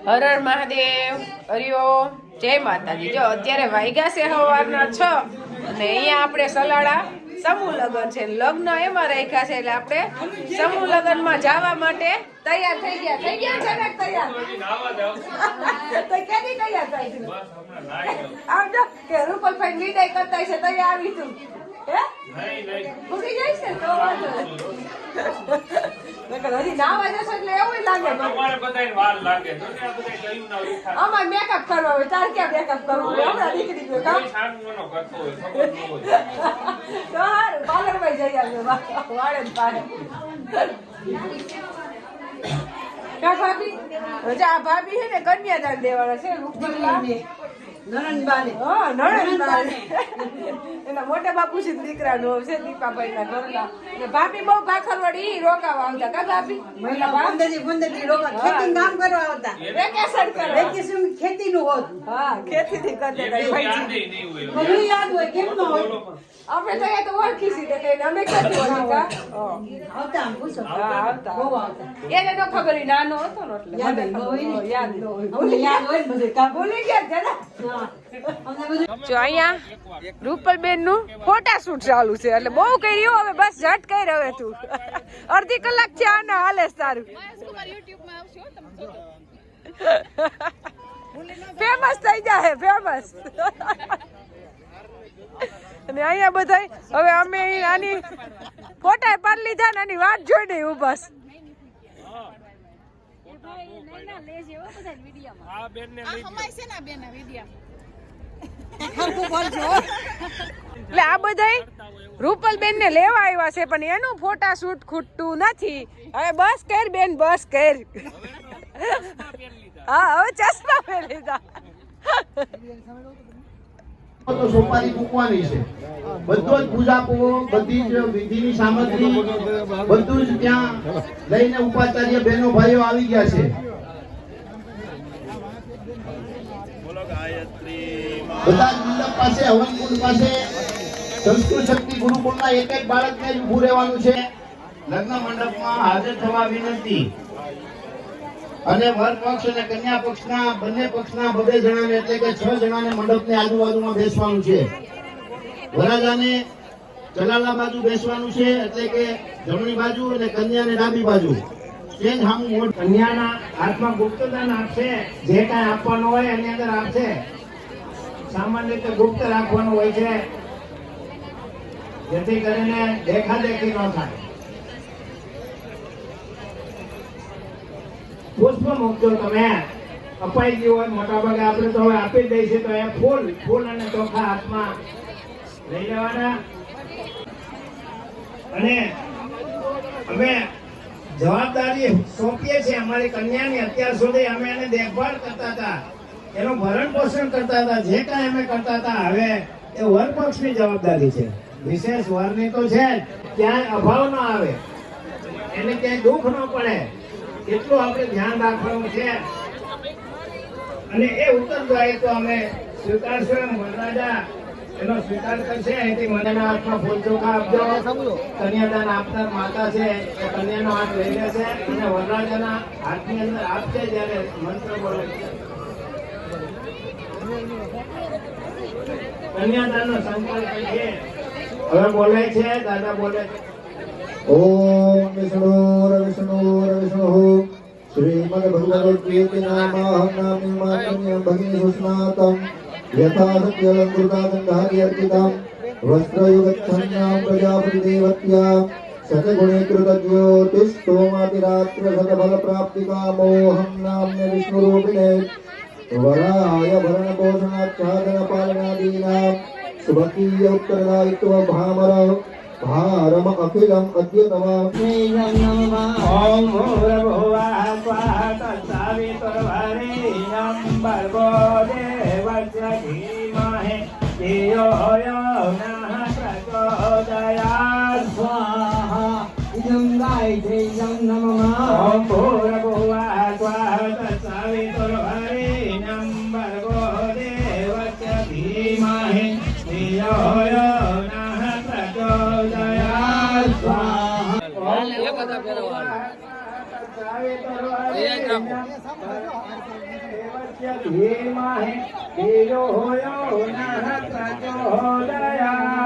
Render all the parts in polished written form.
હર હર મહાદેવ, હરિઓમ, જય માતાજી। જો અત્યારે વાગ્યા છે સવારના 6 અને અહીંયા આપણે સલાડા સમૂહ લગ્ન છે, લગ્ન એમાં રાખ્યા છે એટલે આપણે સમૂહ લગ્નમાં જવા માટે તૈયાર થઈ ગયા છે ને તૈયાર તો કેની તૈયાર થાય છે આમ જો કે રૂપલભાઈ વિદાય કરતા છે તૈયાર આવી તું હે નહીં ભૂલી જાય છે તો વાંધો હજી નાવા જશો એટલે એવું લાગે તમારે બધાને વાર લાગે તો ને આ બધા કયું ના ઉઠા અમાર મેકઅપ કરવા હોય તાર ક્યાં મેકઅપ કરવો હોય હમણાં નીકળી ગયો કામ છાનવાનો કરતો હોય ખબર ન હોય તો હાર પાર્લરમાં જઈ આવ્યો વાળે પાડે કા ભાભી આ ભાભી છે ને કન્યાદાન દેવાના છે રૂપલા નણંદબાને હા નણંદબાને એના મોટા બાપુજી દીકરાનો છે દીપાભાઈ ના ઘરના ને ભાભી બહુ ભાખરવડી રોકાવા આવતા કા ભાભી મહિલા બંદરી રોકા ખેતી કામ કરવા આવતા વેકેશન કરવા વેકેશન ખેતી નું હોત હા ખેતી થી કરતે ભાઈ યાદ હોય કેમ ન હોય આપણે તો એ તો ઓળખી સીધે કે અમે ખેતી ઓળખા આવતા આમ પૂછો હા આવતા બહુ આવતા એને તો ખબર નાનો હતો ને એટલે યાદ ન હોય યાદ હોય બધું કા ભૂલી ગયા જરા જો અહીંયા રૂપલબેન નું ફોટા શૂટ ચાલુ છે એટલે બહુ કર્યું હવે બસ ઝટ કર હવે તું અડધી કલાક છે આના હાલે સારું ફેમસ થઈ જાય ફેમસ અને અહીંયા બધા હવે અમે આની ફોટા પાડી લીધા ને આની વાટ જોઈને ઉભા એટલે આ બધા રૂપલબેન ને લેવા આવ્યા છે પણ એનું ફોટા શૂટ ખૂટતું નથી હવે બસ કર બેન બસ કર હા હવે ચશ્મા પહેરી લીધા તો સોપારી મૂકવાની છે બધો જ પૂજાપો બધી જ વિધિની સામગ્રી બધું જ ત્યાં લઈને ઉપાચાર્ય બહેનો ભાઈઓ આવી ગયા છે બધા મંડપ પાસે હવનકુંડ પાસે સંસ્કૃત શક્તિ ગુરુકુળના એક એક બાળકને જ ઊભું રહેવાનું છે લગ્ન મંડપમાં હાજર થવા વિનંતી અને વર પક્ષ અને કન્યા પક્ષના બંને પક્ષના બધે જણાને એટલે કે 6 જણાને મંડપની આજુબાજુમાં બેસવાનું છે વરાજાને ચલાલા બાજુ બેસવાનું છે એટલે કે જમણી બાજુ અને કન્યાને ડાબી બાજુ ચેન્જ હામું કન્યાના હાથમાં ગુપ્તદાન આપશે જે કાંઈ આપવાનું હોય એની અંદર આપશે સામાન્ય રીતે ગુપ્ત રાખવાનું હોય છે જેથી કરીને દેખાદેખી ન થાય પુષ્પ મૂકજો તમે અપાઈ ગયું હોય મોટા ભાગે આપણે તો હવે આપી દઈશું તો એ ફૂલ અને ચોખા હાથમાં લઈ લેવાના અને અમે જવાબદારી સોંપીએ છીએ અમારી કન્યાની અત્યાર સુધી અમે એને દેખભાળ કરતા હતા એનું ભરણ પોષણ કરતા હતા જે કાંઈ અમે કરતા હતા હવે એ વર પક્ષની જવાબદારી છે વિશેષ વરની તો છે ક્યાંય અભાવ ન આવે એને ક્યાંય દુઃખ ન પડે એટલું આપણે ધ્યાન રાખવાનું છે અને એ ઉત્તરદાયી તો અમે સ્વીકારશું એમ વરરાજા એનો સ્વીકાર કરશે અહીંથી મનેના હાથમાં ફૂલ ચોખા આપજો કન્યાદાન આપનાર માતા છે એ કન્યાનો હાથ લઈ લેશે અને વરરાજાના હાથની અંદર આપશે જ્યારે મંત્ર બોલે કન્યાદાનનો સંકલ્પ છે હવે બોલે છે દાદા બોલે છે ओम विष्णु श्रीमद् भगवद गीता नामहं नाम्यं भगिनी सुस्नातं यथा सत्यलंकृता गंधारि अर्पितं वस्त्रयुगच्छन्नां प्रजापति देवत्या सतगुणे कृतज्योतिष्ठोमातिरात्र सतफल प्राप्तिकामोऽहं नाम्य विष्णुरूपिणे वराय भरणपोषणाच्छादन पालनादीनां सुभकीय उत्तरदायित्व भामर भारम अखिलम अद्यतमं ओम भूर्भुवः स्वः तत्सवितुर्वरेण्यं भर्गो देवस्य धीमहि धियो यो नः प्रचोदयात् स्वाहा इदं गायत्रीं नमः ओम भूर्भुवः स्वः तत्सवितुर्वरेण्यं भर्गो देवस्य धीमहि धियो यो ધીમાહે તેજો હોયો નાહક પ્રચોદયા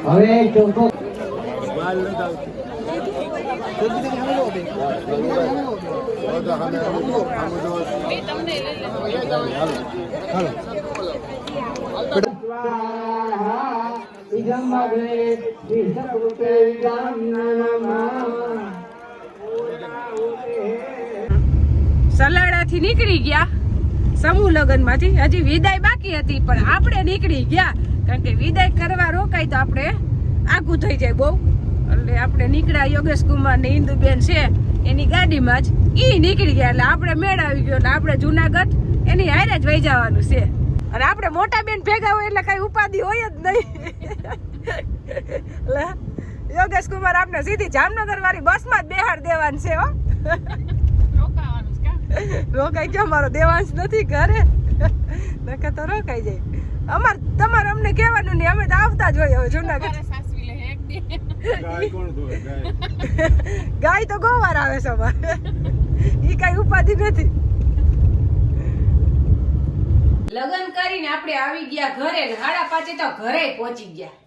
હવે ચોખ્ખો સલાડા થી નીકળી ગયા સમૂહ લગ્ન માંથી. હજી વિદાય બાકી હતી પણ આપણે નીકળી ગયા કારણ કે વિદાય કરવા રોકાય તો આપણે આગું થઈ જાય બહુ. એટલે આપણે નીકળ્યા યોગેશ કુમાર ને ઇન્દુબેન છે એની ગાડીમાં જ ઈ નીકળી ગયા. એટલે આપણે મેળ આવી ગયો. એટલે આપણે જુનાગઢ એની હારે જ વહી જવાનું છે. અને આપણે મોટા બેન ભેગા હોય એટલે કઈ ઉપાધિ હોય જ નહીં. એટલે યોગેશ કુમાર આપણે સીધી જામનગર વાળી બસ માં જ બેહાડ દેવાનું છે. હો રોકાઈ ગયો મારો દેવાંશ નથી ઘરે નકર તો રોકાઈ જાય. તમારે અમને કહેવાનું નહીં, અમે તો આવતા જ હોય હવે જુનાગઢ. ગાય તો ગોવાર આવે છે અમારે, ઈ કઈ ઉપાધિ નથી. લગન કરીને આપણે આવી ગયા ઘરે ને 5:30 તો ઘરે પહોંચી ગયા.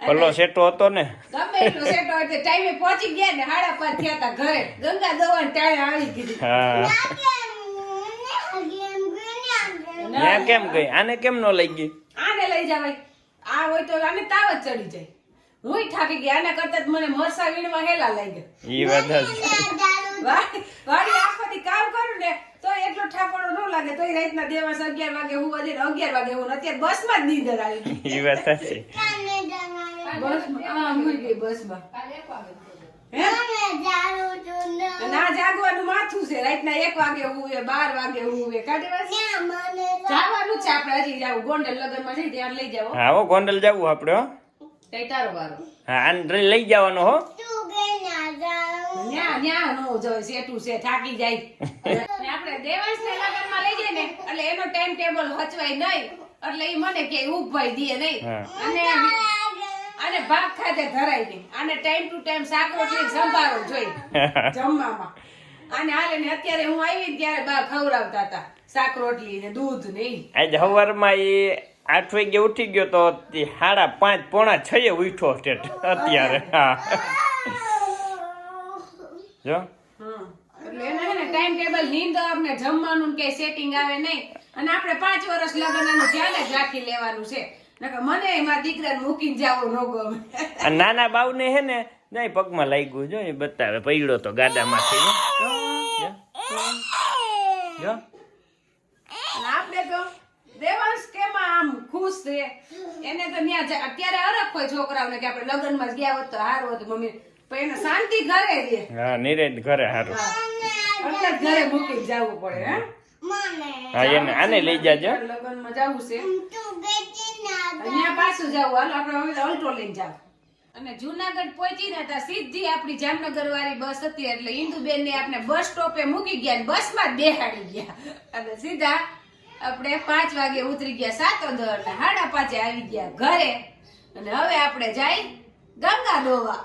પલ્લો સેટો હતો ને ગમે એટલો સેટો એટલે ટાઈમે પહોંચી ગયા ને 5:30 થયા હતા ઘરે. ગંગા દવા ટાઈમે આવી ગઈ. ત્યાં કેમ ગઈ? આને કેમ નો લઈ ગઈ? આને લઈ જવાય. આ હોય તો આને તાવ જ ચડી જાય. હું થાકી ગઈ. આના કરતા મને મરસા વીણવા હેલા લઈ ગયા. ઈ વાત જ. વાડી આખો દી કામ કરું ને તો એટલો ઠાકોડો ન લાગે. તો રાતના દેવાસ 11 વાગે હું વધે 11 વાગે હું અત્યારે બસમાં જ નીંદર આવી ગઈ. ઈ વાત છે. બસમાં આ હું ગઈ બસમાં. ના જાગવાનું માથું છે. રાતના 1 વાગે હું 12 વાગે હું જવાનું છે. આપણે હજી જાવું ગોંડલ લગનમાં જઈ ત્યાં લઈ જાવ. હા હો ગોંડલ જવું આપણે. હો કઈ તારો વારો. હા આને લઈ જવાનો હો. ન્યા નો જવાય. સેટું છે થાકી જાય. આપણે દેવાંશને લગનમાં લઈ જઈએ ને એટલે એનો ટાઈમ ટેબલ હચવાય નહીં. એટલે ઈ મને કે ઉભવાઈ દે નહીં. અને ભાગ ખાતે ધરાય નહીં. આને ટાઈમ ટુ ટાઈમ શાક રોટલી સંભાળો જોઈએ જમવામાં. આને હાલે ને અત્યારે હું આવી ને ત્યારે બા ખવડાવતા હતા શાક રોટલી ને દૂધ નહીં. આજ સવારમાં એ 8 વાગે ઉઠી ગયો તો 5:30 પોણા 6 ઉઠ્યો સ્ટેટ અત્યારે. હા જો એટલે એને હે ને ટાઈમ ટેબલ નીંદર ને જમવાનું કે સેટિંગ આવે નહીં. અને આપણે 5 વર્ષ લગન એનું ધ્યાન જ રાખી લેવાનું છે. નકર મને મારા દીકરાને મૂકીને જાવો ન ગમે. આ નાના બાવને હે ને નહીં પગમાં લાગ્યું જો એ બતાવે પડ્યો તો ગાડામાંથી. જો આપણે તો દેવાંશ કેમાં આમ ખુશ છે. એને તો ન્યા અત્યારે હરખ હોય છોકરાઓને કે આપણે લગ્નમાં જ ગયા હોત તો હારું હતું મમ્મી. પણ એને શાંતિ ઘરે રહે. હા નિરેજ ઘરે હારું. એટલે ઘરે મૂકીને જવું પડે. હે હા એને આને લઈ જાજો. લગ્નમાં જવું છે અહીંયા પાછું જવું. હાલો આપણે હવે અલ્ટો લઈને જાવ. અને જુનાગઢ પહોંચીને ત્યાં સીધી આપણી જામનગર વાળી બસ હતી. એટલે ઇન્દુબેન ને આપણે બસ સ્ટોપે મૂકી ગયા ને બસમાં જ બેહાડી ગયા. અને સીધા આપણે 5 વાગે ઉતરી ગયા સાતોદર ને 5:30 આવી ગયા ઘરે. અને હવે આપણે જાય ગંગા દોવા.